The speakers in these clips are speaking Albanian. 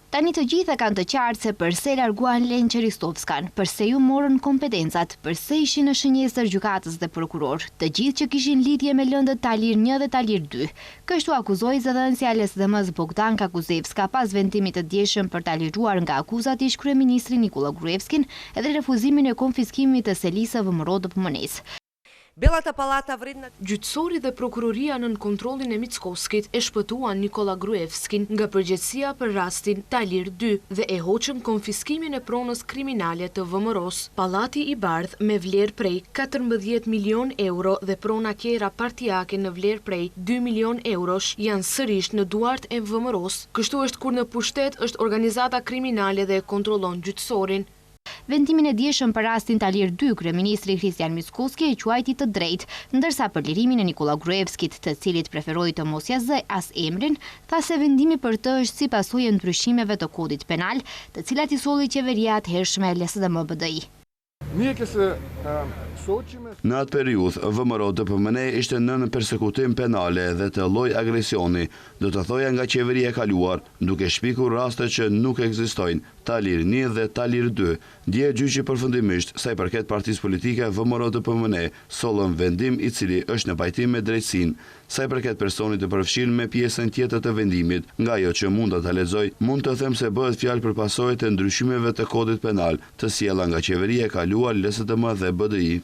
Tani të gjitha kanë të qartë se përse larguan Lenqe Ristovskan, përse ju morën kompetencat, përse ishin në shënjestër gjykatës dhe prokuror, të gjithë që kishin lidhje me lëndët Talir 1 dhe Talir 2. Kështu akuzoi zëdhënësja e LSDM-s Bogdanka Kuzevska pas vendimit të djeshëm për ta liruar nga akuzat ish kryeministri Nikola Gruevskin edhe refuzimin e konfiskimit të Selisë VMRO-DPM-s. Gjyqësori dhe prokuroria nën kontrollin e Mickovskit e shpëtuan Nikola Gruevskin nga përgjegjësia për rastin Talir 2 dhe e hoqën konfiskimin e pronës kriminale të VMRO-s. Pallati i bardh me vlerë prej 14 milion euro dhe prona tjera partijake në vlerë prej 2 milion eurosh janë sërish në duart e VMRO-s. Kështu është kur në pushtet është organizata kriminale dhe kontrollon gjyqësorin. Vendimin e djeshëm për rastin Talir 2, kryeministri Kristian Mickovski e quajti të drejtë, ndërsa për lirimin e Nikola Gruevskit, të cilit preferoi të mos ia zë as emrin, tha se vendimi për të është si pasojë e ndryshimeve të kodit penal, të cilat i solli qeveria e hershme e LSDM-BDI. Në atë periudhë, VMRO-DPM ishte nën persekutim penale dhe të lloj agresioni, do të thoja nga qeveria e kaluar, duke shpikur raste që nuk ekzistojnë, Talir 1 dhe Talir 2. Dje gjyqi përfundimisht, sa i përket partisë politike VMRO-DPM sollën vendim i cili është në pajtim me drejtësinë, sa i përket personit të përfshirë me pjesën tjetër të vendimit, nga ajo që mund ta lexoj, mund të them se bëhet fjalë për pasojat e ndryshimeve të kodit penal, të sjella nga qeveria e kaluar LSDM dhe BDI.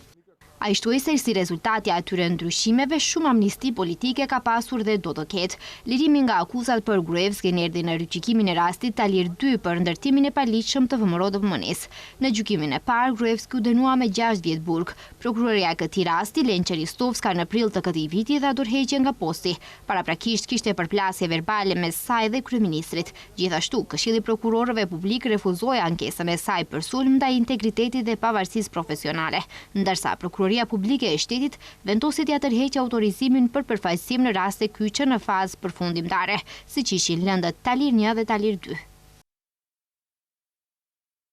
A i shtoi se si rezultati atyre ndryshimeve, shumë amnisti politike ka pasur dhe do të ketë. Lirimi nga akuzat për Gruevskin erdhi në rigjykimin e rastit Talir 2 për ndërtimin e paligjshëm të VMRO-DPM-s. Në gjykimin e parë, Gruevski u dënua me 6 vjet burg. Prokuroria e këtij rasti, Lenqe Ristovska, në prill të këtij viti dha dorëheqje nga posti. Paraprakisht kishte përplasje verbale mes saj dhe kryeministrit. Gjithashtu, Këshilli i Prokurorëve Publik refuzoi ankesën e saj për sulm ndaj integritetit dhe pavarësisë profesionale, ndërsa Prokuroria Publike e Shtetit vendosi t'ia tërheqë autorizimin për përfaqësim në raste kyçe në fazë përfundimtare, siç ishin lëndët Talir 1 dhe Talir 2.